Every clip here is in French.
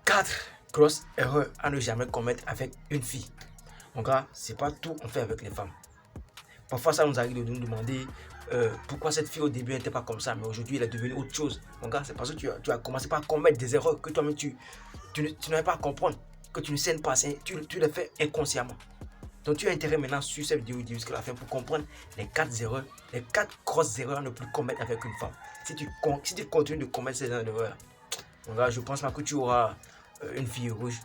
4 grosses erreurs à ne jamais commettre avec une fille. Mon gars, c'est pas tout on fait avec les femmes. Parfois, ça nous arrive de nous demander pourquoi cette fille au début n'était pas comme ça, mais aujourd'hui elle est devenue autre chose. Mon gars, c'est parce que tu as commencé par commettre des erreurs que toi-même tu n'arrives pas à comprendre, que tu ne sais pas, tu les fais inconsciemment. Donc tu as intérêt maintenant sur cette vidéo jusqu'à la fin pour comprendre les 4 erreurs, les 4 grosses erreurs à ne plus commettre avec une femme. Si tu continues de commettre ces erreurs, mon gars, je pense pas que tu auras une fille rouge.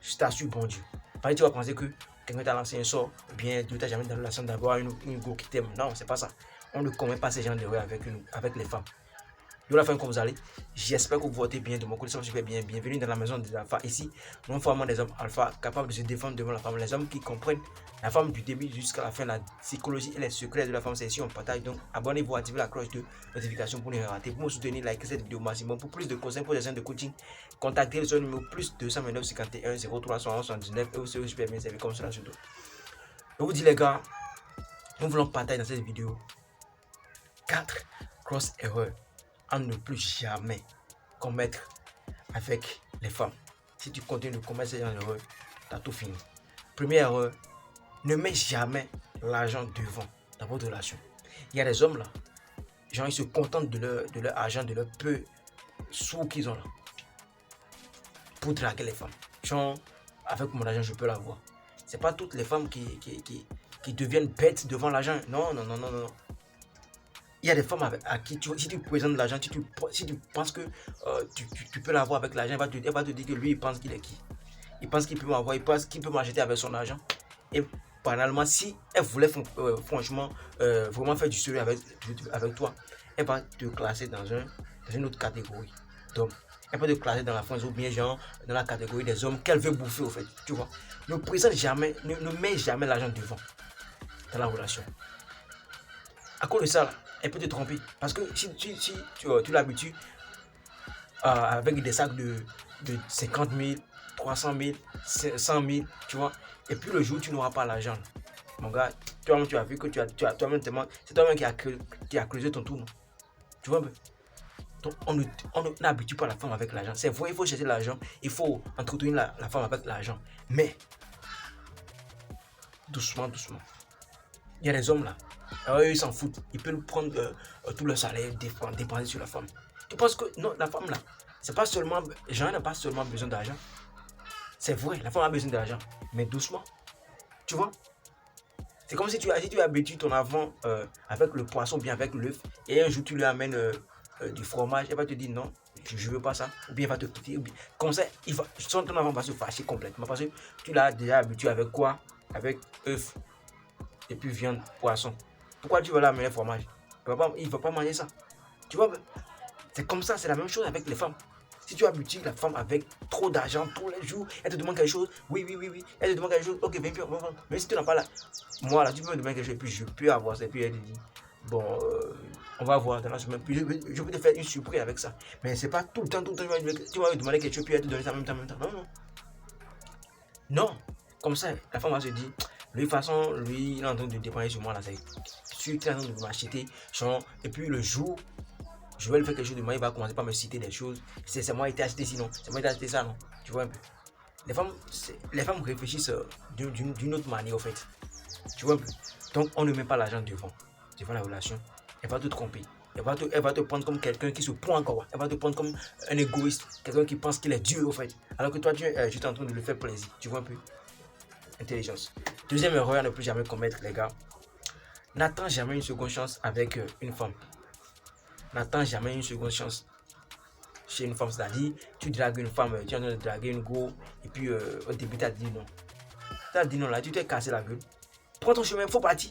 Je t'assure, bon Dieu. Parce que tu vas penser que quelqu'un t'a lancé un sort, ou bien tu n'as jamais dans la relation d'avoir une go qui t'aime. Non, c'est pas ça. On ne commet pas ces genres d'erreurs avec les femmes. Yo la femme, comme vous allez, j'espère que vous votez bien de mon côté, ça super bien. Bienvenue dans la maison des alpha. Ici, nous formons des hommes alpha capables de se défendre devant la femme. Les hommes qui comprennent la femme du début jusqu'à la fin, la psychologie et les secrets de la femme. C'est ici on partage. Donc, abonnez-vous, activez la cloche de notification pour ne rien rater. Pour me soutenir, likez cette vidéo au maximum. Pour plus de conseils, pour des séances de coaching, contactez le numéro plus 229 51 03 79 et vous serez super bien servi comme cela surtout. Je vous dis les gars, nous voulons partager dans cette vidéo 4 grosses erreurs à ne plus jamais commettre avec les femmes. Si tu continues de commettre ces erreurs, tu as tout fini. Première erreur, ne mets jamais l'argent devant dans votre relation. Il y a des hommes là, genre ils se contentent de leur argent, de leur peu sous qu'ils ont là, pour draguer les femmes. Genre, avec mon argent, je peux l'avoir. C'est pas toutes les femmes qui deviennent bêtes devant l'argent. Non, non, non, non, non. Il y a des femmes à qui, si tu présentes l'argent, si tu penses que tu peux l'avoir avec l'argent, elle va te dire que lui, il pense qu'il est qui. Il pense qu'il peut m'avoir, il pense qu'il peut m'acheter avec son argent. Et banalement, si elle voulait franchement vraiment faire du sérieux avec toi, elle va te classer dans une autre catégorie d'hommes. Elle peut te classer dans la France ou bien genre dans la catégorie des hommes qu'elle veut bouffer au fait. Tu vois. Ne présente jamais, ne mets jamais l'argent devant dans la relation. À cause de ça, là, elle peut te tromper. Parce que si tu l'habitues avec des sacs de 50 000, 300 000, 100 000, tu vois, et puis le jour où tu n'auras pas l'argent, mon gars, toi-même tu as vu que toi-même c'est toi-même qui a creusé ton trou, non? Tu vois un peu? Donc on n'habitue pas la femme avec l'argent. C'est vrai, il faut chercher l'argent, il faut entretenir la femme avec l'argent. Mais, doucement, doucement. Il y a des hommes là, alors, eux, ils s'en foutent. Ils peuvent prendre tout leur salaire, dépenser sur la femme. Tu penses que non, la femme là, c'est pas seulement, Jean n'a pas seulement besoin d'argent. C'est vrai, la femme a besoin d'argent, mais doucement. Tu vois? C'est comme si tu habitues ton enfant avec le poisson, bien avec l'œuf, et un jour tu lui amènes du fromage, elle va te dire non, je veux pas ça, ou bien elle va te quitter. Comme ça, ton enfant va se fâcher complètement parce que tu l'as déjà habitué avec quoi? Avec œuf, et puis viande, poisson. Pourquoi tu veux l'amener fromage? Il ne va pas manger ça. Tu vois, c'est comme ça, c'est la même chose avec les femmes. Si tu habitues la femme avec trop d'argent tous les jours, elle te demande quelque chose, oui, elle te demande quelque chose, ok, viens, mais si tu n'as pas là, moi là, tu peux me demander quelque chose, et puis je peux avoir ça, et puis elle te dit, bon, on va voir dans la semaine, puis je peux te faire une surprise avec ça. Mais c'est pas tout le temps, tu vas me demander quelque chose, puis elle te donne ça en même temps, Non, non. Non, comme ça, la femme va se dire, de toute façon, lui, il est en train de dépenser sur moi là, c'est sûr qu'il est en train de m'acheter, et puis le jour, je vais lui faire quelque chose de moi, il va commencer par me citer des choses. C'est moi qui t'ai acheté sinon, c'est moi qui t'ai acheté ça, non? Tu vois un peu. Les femmes réfléchissent d'une autre manière, en fait. Tu vois un peu. Donc, on ne met pas l'argent devant la relation. Elle va te tromper. Elle va te prendre comme quelqu'un qui se prend encore. Elle va te prendre comme un égoïste, quelqu'un qui pense qu'il est Dieu, en fait. Alors que toi, tu es en train de lui faire plaisir. Tu vois un peu. Intelligence. Deuxième erreur à ne plus jamais commettre, les gars. N'attends jamais une seconde chance avec une femme. N'attends jamais une seconde chance chez une femme. C'est-à-dire, tu dragues une femme, tu es en train de draguer une go, et puis au début, tu as dit non. Tu as dit non là, tu t'es cassé la gueule. Prends ton chemin, il faut partir.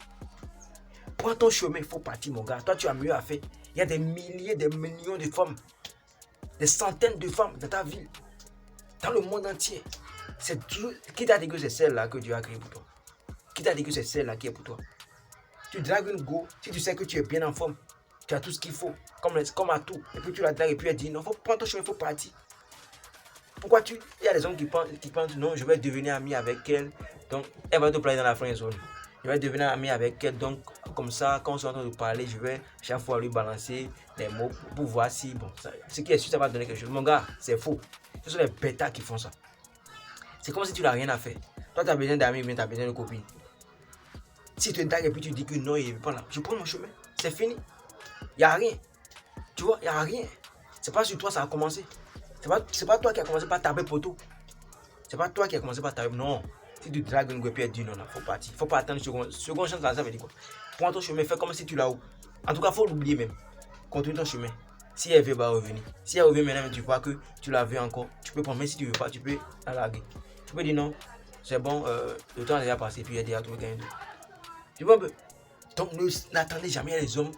Prends ton chemin, il faut partir, mon gars. Toi, tu as mieux à faire. Il y a des milliers, des millions de femmes, des centaines de femmes dans ta ville, dans le monde entier. Qui t'a dit que c'est celle-là que Dieu a créée pour toi? Qui t'a dit que c'est celle-là qui est pour toi? Tu dragues une go, si tu sais que tu es bien en forme, tu as tout ce qu'il faut, comme à tout, et puis tu la dragues et puis elle dit non, faut prendre ton chemin, il faut partir. Pourquoi il y a des hommes qui pensent non, je vais devenir ami avec elle, donc elle va te placer dans la friend zone. Je vais devenir ami avec elle, donc comme ça, quand on est en train de parler, je vais chaque fois lui balancer les mots pour voir si, bon, ce qui est sûr, ça va donner quelque chose. Mon gars, c'est faux. Ce sont les bêtas qui font ça. C'est comme si tu n'as rien à faire. Toi, tu as besoin d'amis, mais tu as besoin de copines. Si tu te dragues et puis tu dis que non, il n'est pas là, je prends mon chemin. C'est fini. Il n'y a rien. Tu vois, il n'y a rien. C'est pas sur toi ça a commencé. C'est pas toi qui a commencé par taper poteau. C'est pas toi qui a commencé par taper. Non. Si tu dragues une gueule et dit non, là, faut partir. Faut pas attendre seconde chance, ça veut dire quoi? Prends ton chemin, fais comme si tu l'as où. En tout cas, faut l'oublier même. Continue ton chemin. Si elle veut, va revenir. Si elle revient maintenant, tu crois que tu la veux encore, tu peux prendre. Mais si tu veux pas, tu peux la larguer. Tu peux dire non, c'est bon, le temps est déjà passé, puis elle dit à tout quelqu'un d'autre. Tu vois un peu? Donc, n'attendez jamais les hommes.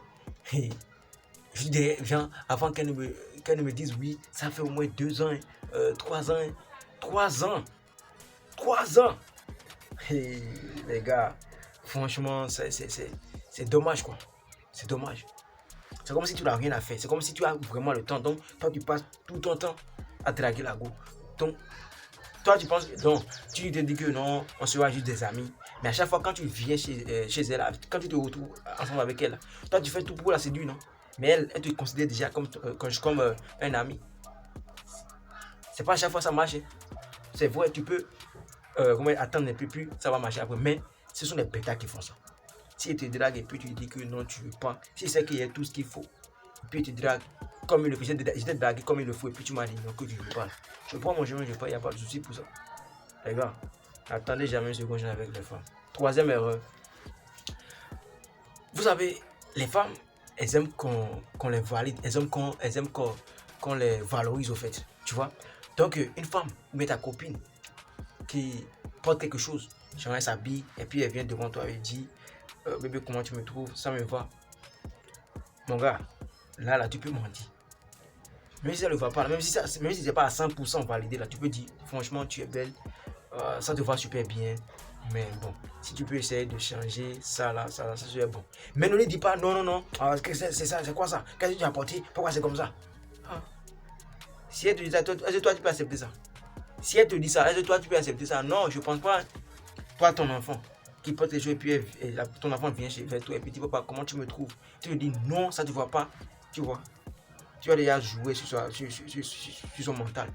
Genre, avant qu'elle ne me dise oui, ça fait au moins 2 ans, 3 ans, 3 ans, 3 ans. Hey, les gars, franchement, c'est dommage quoi. C'est dommage. C'est comme si tu n'as rien à faire. C'est comme si tu as vraiment le temps. Donc, toi, tu passes tout ton temps à draguer la go. Donc, toi, tu penses, donc, tu te dis que non, on sera juste des amis. Mais à chaque fois, quand tu viens chez elle, quand tu te retrouves ensemble avec elle, toi, tu fais tout pour la séduire, non? Mais elle te considère déjà comme un ami. C'est pas à chaque fois ça marche. C'est vrai, tu peux attendre un peu plus, ça va marcher après. Mais ce sont les bêtas qui font ça. Si elle te drague et puis tu dis que non, tu veux pas, si c'est qu'il y a tout ce qu'il faut, et puis tu te dragues comme il le faut, je t'ai dragué comme il le faut, et puis tu m'as dit non, que tu veux pas. Je prends mon chemin, je pas, il n'y a pas de souci pour ça. Les gars, attendez jamais une seconde avec les femmes. Troisième erreur. Vous savez, les femmes, elles aiment qu'on les valide, elles aiment qu'on les valorise au fait, tu vois. Donc, une femme, ou ta copine, qui porte quelque chose, genre elle s'habille, et puis elle vient devant toi et dit, bébé, comment tu me trouves, ça me va. Mon gars, là, tu peux mentir. Même si ça ne va pas, même si c'est pas à 100% validé, là, tu peux dire, franchement, tu es belle, ça te va super bien. Mais bon, si tu peux essayer de changer ça là, ça serait bon. Mais ne lui dis pas non, non, non, c'est ça, c'est quoi ça? Qu'est-ce que tu as apporté? Pourquoi c'est comme ça? Ah. Si elle te dit ça, est-ce que toi tu peux accepter ça? Si elle te dit ça, est-ce que toi tu peux accepter ça? Non, je pense pas. Toi, ton enfant qui porte les choses et puis ton enfant vient vers toi et puis dit papa, comment tu me trouves? Tu lui dis non, ça ne te voit pas, tu vois. Tu as déjà joué sur son mental.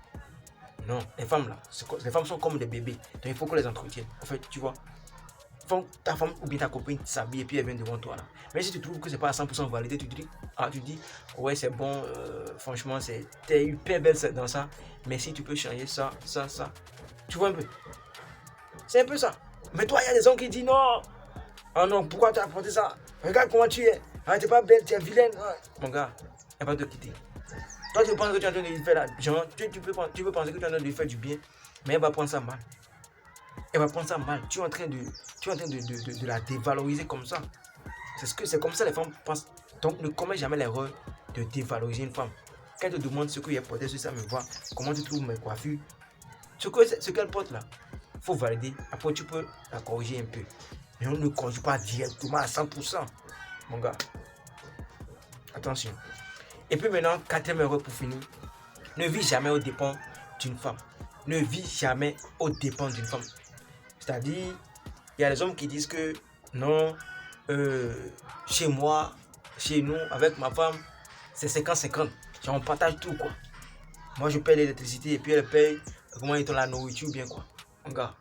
Non, les femmes là, les femmes sont comme des bébés. Donc il faut qu'on les entretienne. En fait, tu vois. Ta femme ou bien ta copine s'habille et puis elle vient devant toi là. Mais si tu trouves que c'est pas à 100% validé, tu dis, ouais c'est bon, franchement t'es hyper belle dans ça. Mais si tu peux changer ça. Tu vois un peu. C'est un peu ça. Mais toi, il y a des hommes qui disent non. Ah non, pourquoi tu as apporté ça? Regarde comment tu es. Ah, t'es pas belle, tu es vilaine. Ah. Mon gars, elle va te quitter. Toi, tu penses que tu es en train de lui faire là. Genre, tu peux penser que tu es en train de lui faire du bien. Mais elle va prendre ça mal. Elle va prendre ça mal. Tu es en train de la dévaloriser comme ça. C'est comme ça les femmes pensent. Donc, ne commets jamais l'erreur de dévaloriser une femme. Quand elle te demande ce qu'il y a porté sur ça, me voit, comment tu trouves mes coiffures, ce qu'elle porte là, il faut valider. Après, tu peux la corriger un peu. Mais on ne corrige pas directement à 100%. Mon gars, attention. Et puis maintenant, quatrième erreur pour finir. Ne vis jamais aux dépens d'une femme. Ne vis jamais aux dépens d'une femme. C'est-à-dire, il y a des hommes qui disent que non, chez moi, chez nous, avec ma femme, c'est 50-50. On partage tout quoi. Moi je paye l'électricité et puis elle paye comment ils ont la nourriture bien quoi. Mon gars,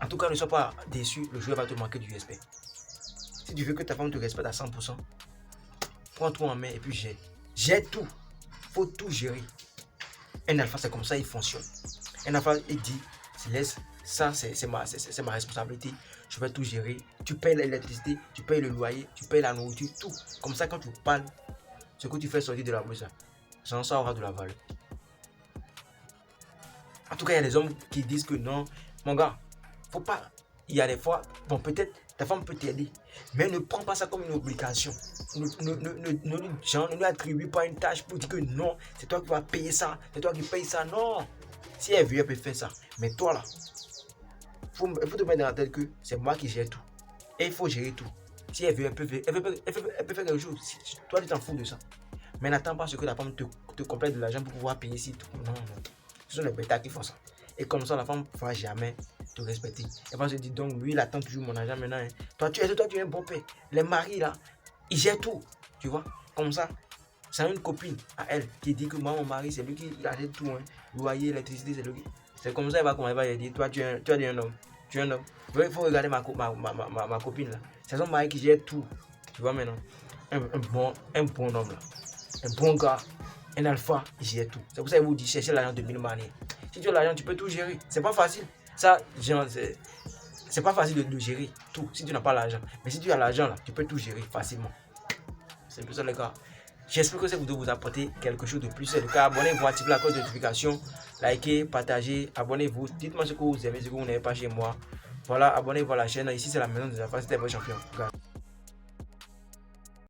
en tout cas ne sois pas déçu, le joueur va te manquer du respect. Si tu veux que ta femme te respecte à 100%, prends tout en main et puis gère. Gère tout. Faut tout gérer. Un alpha c'est comme ça il fonctionne. Un alpha il dit, laisse, ça c'est ma responsabilité. Je vais tout gérer. Tu payes l'électricité, tu payes le loyer, tu payes la nourriture, tout. Comme ça quand tu parles, ce que tu fais sortir de la bouche, ça aura de la valeur. En tout cas, il y a des hommes qui disent que non, mon gars, faut pas. Il y a des fois, bon, peut-être ta femme peut t'aider, mais ne prends pas ça comme une obligation. Ne lui attribue pas une tâche pour dire que non, c'est toi qui vas payer ça, c'est toi qui payes ça. Non. Si elle veut, elle peut faire ça. Mais toi là, il faut te mettre dans la tête que c'est moi qui gère tout. Et il faut gérer tout. Si elle veut, elle peut faire quelque chose. Si toi, tu t'en fous de ça. Mais n'attends pas ce que la femme te complète de l'argent pour pouvoir payer ici. Non, non. Ce sont les bêtas qui font ça. Et comme ça, la femme ne va jamais te respecter. Elle va se dire, donc, lui, il attend toujours mon argent maintenant. Hein. Toi, tu es un bon père. Les maris, là, ils gèrent tout. Tu vois, comme ça, C'est une copine à elle qui dit que moi, mon mari, c'est lui qui achète tout. Hein. Loyer, électricité, c'est lui qui. C'est comme ça, il va dire, toi, tu es un homme. Tu es un homme. Il faut regarder ma copine là. C'est son mari qui gère tout. Tu vois maintenant. Un bon homme là. Un bon gars. Un alpha, il gère tout. C'est pour ça qu'il vous dit chercher l'argent de 1000 manières. Si tu as l'argent, tu peux tout gérer. C'est pas facile. Ça, genre, c'est pas facile de gérer tout si tu n'as pas l'argent. Mais si tu as l'argent là, tu peux tout gérer facilement. C'est pour ça les gars. J'espère que cette vidéo vous a apporté quelque chose de plus. C'est le cas, abonnez-vous, activez la cloche de notification, likez, partagez, abonnez-vous. Dites-moi ce que vous aimez, ce que vous n'avez pas chez moi. Voilà, abonnez-vous à la chaîne. Ici, c'est la maison des affaires. C'était votre champion.